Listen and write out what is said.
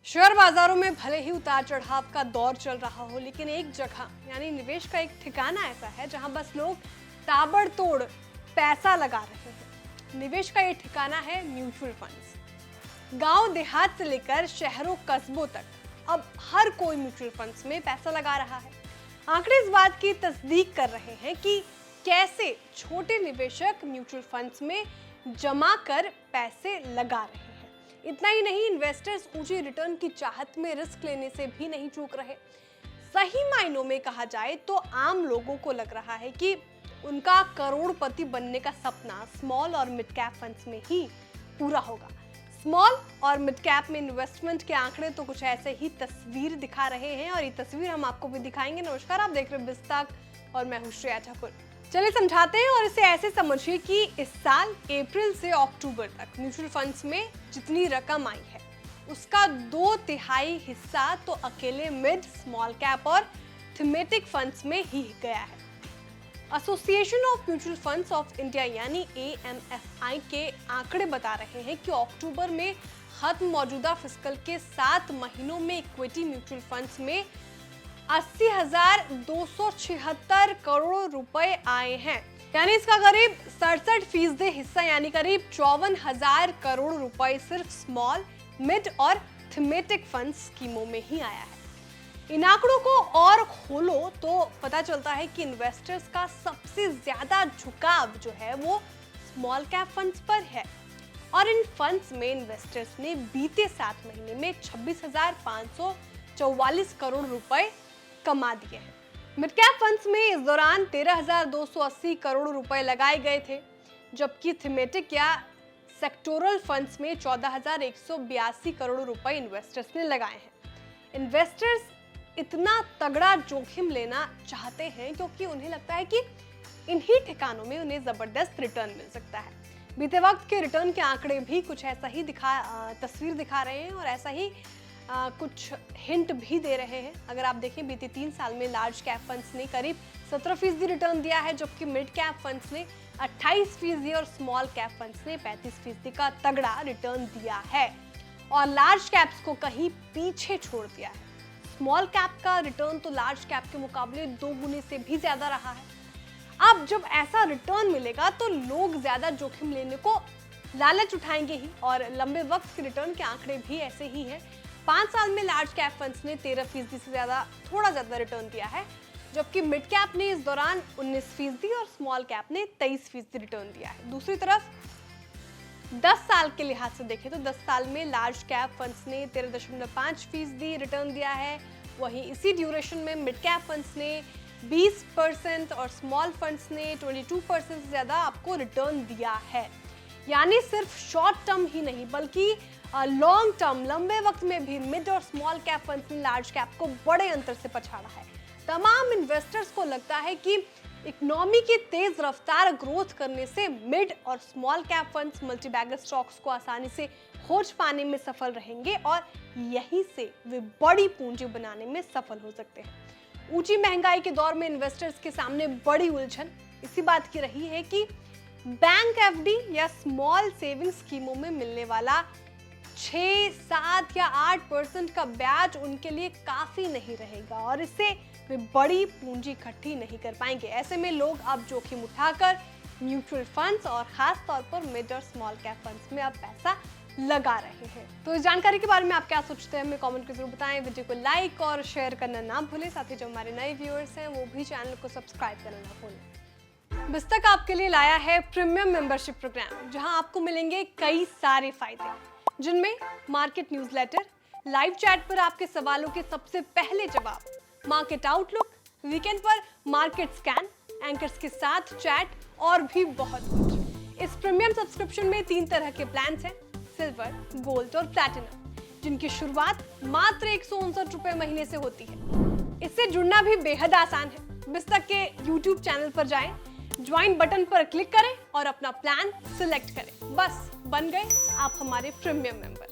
Share बाजारों में भले ही उतार चढ़ाव का दौर चल रहा हो, लेकिन एक जगह यानी निवेश का एक ठिकाना ऐसा है जहां बस लोग ताबड़तोड़ पैसा लगा रहे हैं। निवेश का ये ठिकाना है म्यूचुअल फंड्स। गांव देहात से लेकर शहरों कस्बों तक अब हर कोई म्यूचुअल फंड्स में पैसा लगा रहा है। आंकड़े इस बात की तस्दीक कर रहे हैं कि कैसे छोटे निवेशक म्यूचुअल फंड्स में जमा कर पैसे लगा रहे हैं। इतना ही नहीं, इन्वेस्टर्स ऊंची रिटर्न की चाहत में रिस्क लेने से भी नहीं चूक रहे। सही मायनों में कहा जाए तो आम लोगों को लग रहा है कि उनका करोड़पति बनने का सपना स्मॉल और मिड कैप फंड्स में ही पूरा होगा। स्मॉल और मिड कैप में इन्वेस्टमेंट के आंकड़े तो कुछ ऐसे ही तस्वीर दिखा रहे हैं और ये तस्वीर हम आपको भी दिखाएंगे। नमस्कार, आप देख रहे हैं बिस्ताक और मैं हूं श्रेया ठाकुर। चलिए समझाते हैं और इसे ऐसे समझिए कि इस साल अप्रैल से अक्टूबर तक म्यूचुअल फंड्स में जितनी रकम आई है उसका 2/3 हिस्सा तो अकेले मिड, स्मॉल कैप और थीमेटिक फंड्स में ही गया है। Association of mutual funds of India यानी AMFI के आंकड़े बता रहे हैं कि अक्टूबर में खत्म मौजूदा फिस्कल के 7 महीनों में इक्विटी म्यूचुअल फंड्स में 80,276 करोड़ रुपए आए हैं, यानी इसका करीब 67% हिस्सा यानी करीब 54,000 करोड़ रुपए सिर्फ स्मॉल, मिड और थीमेटिक फंड स्कीमों में ही आया है। इन आंकड़ों को और खोलो तो पता चलता है कि इन्वेस्टर्स का सबसे ज्यादा झुकाव जो है वो स्मॉल कैप फंड्स पर है और इन फंड्स में इन्वेस्टर्स ने बीते 7 महीने में 26,544 करोड़ रुपए कमा दिए हैं। मिड कैप फंड्स में इस दौरान 13,280 करोड़ रुपए लगाए गए थे, जबकि थीमेटिक या सेक्टोरल फंड्स में 14,182 करोड़ रुपए इन्वेस्टर्स ने लगाए हैं। इन्वेस्टर्स इतना तगड़ा जोखिम लेना चाहते हैं क्योंकि उन्हें लगता है कि इन्हीं ठिकानों में उन्हें जबरदस्त रिटर्न मिल सकता है। बीते वक्त के रिटर्न के आंकड़े भी कुछ ऐसा ही तस्वीर दिखा रहे हैं और ऐसा ही कुछ हिंट भी दे रहे हैं। अगर आप देखें, बीते 3 साल में लार्ज कैप फंड्स ने करीब 17% रिटर्न दिया है, जबकि मिड कैप फंड्स ने 28% और स्मॉल कैप फंड्स ने 35% का तगड़ा रिटर्न दिया है और लार्ज कैप्स को कहीं पीछे छोड़ दिया है। स्मॉल कैप का रिटर्न तो लार्ज कैप के मुकाबले 2 गुने से भी ज्यादा रहा है। अब जब ऐसा रिटर्न मिलेगा तो लोग ज्यादा जोखिम लेने को लालच उठाएंगे ही और लंबे वक्त के रिटर्न के आंकड़े भी ऐसे ही हैं। 5 साल में लार्ज कैप फंड्स ने 13% से थोड़ा ज्यादा रिटर्न दिया है, जबकि मिड कैप ने इस दौरान 19% और स्मॉल कैप ने 23% रिटर्न दिया है। दूसरी तरफ 10 साल के लिहाज से देखें तो 10 साल में लार्ज कैप फंड्स ने 13.5% रिटर्न दिया है, वहीं इसी ड्यूरेशन में मिड कैप फंड्स ने 20% और स्मॉल फंड्स ने 22% से ज्यादा आपको रिटर्न दिया है। यानी सिर्फ शॉर्ट टर्म ही नहीं बल्कि लॉन्ग टर्म, लंबे वक्त में भी मिड और स्मॉल कैप फंड्स ने लार्ज कैप को बड़े अंतर से पछाड़ा है। तमाम इन्वेस्टर्स को लगता है कि इकोनॉमी की तेज रफ्तार ग्रोथ करने से मिड और small cap funds multibagger stocks को आसानी से खोज पाने में सफल रहेंगे और यहीं से वे बड़ी पूंजी बनाने में सफल हो सकते हैं। ऊंची महंगाई के दौर में इन्वेस्टर्स के सामने बड़ी उलझन इसी बात की रही है कि बैंक FD या स्मॉल सेविंग स्कीमों में मिलने वाला 6, 7 या 8% का ब्याज उनके लिए काफी नहीं रहेगा और इससे वे बड़ी पूंजी इकट्ठी नहीं कर पाएंगे। ऐसे में लोग अब जोखिम उठाकर म्यूचुअल फंड्स और खास तौर पर मिड और स्मॉल कैप फंड्स में अब पैसा लगा रहे हैं। तो इस जानकारी के बारे में आप क्या सोचते हैं, हमें कमेंट में जरूर बताएं। वीडियो को लाइक और शेयर करना ना भूलें, साथ ही जो हमारे नए व्यूअर्स हैं वो भी चैनल को सब्सक्राइब करना ना भूलें। बिस्तक आपके लिए लाया है प्रीमियम मेंबरशिप प्रोग्राम, जहां आपको मिलेंगे कई सारे फायदे, जिनमें मार्केट न्यूज़लेटर, लाइव चैट पर आपके सवालों के सबसे पहले जवाब, मार्केट आउटलुक, वीकेंड पर मार्केट स्कैन, एंकर्स के साथ चैट और भी बहुत कुछ। इस प्रीमियम सब्सक्रिप्शन में 3 तरह के प्लान्स हैं, सिल्वर, गोल्ड और प्लैटिनम, जिनकी शुरुआत मात्र 159 रुपए महीने से होती है। इससे जुड़ना भी बेहद आसान है। बिस्तक के YouTube चैनल पर जाएं, ज्वाइन बटन पर क्लिक करें और अपना प्लान सिलेक्ट करें। बस बन गए आप हमारे प्रीमियम मेंबर।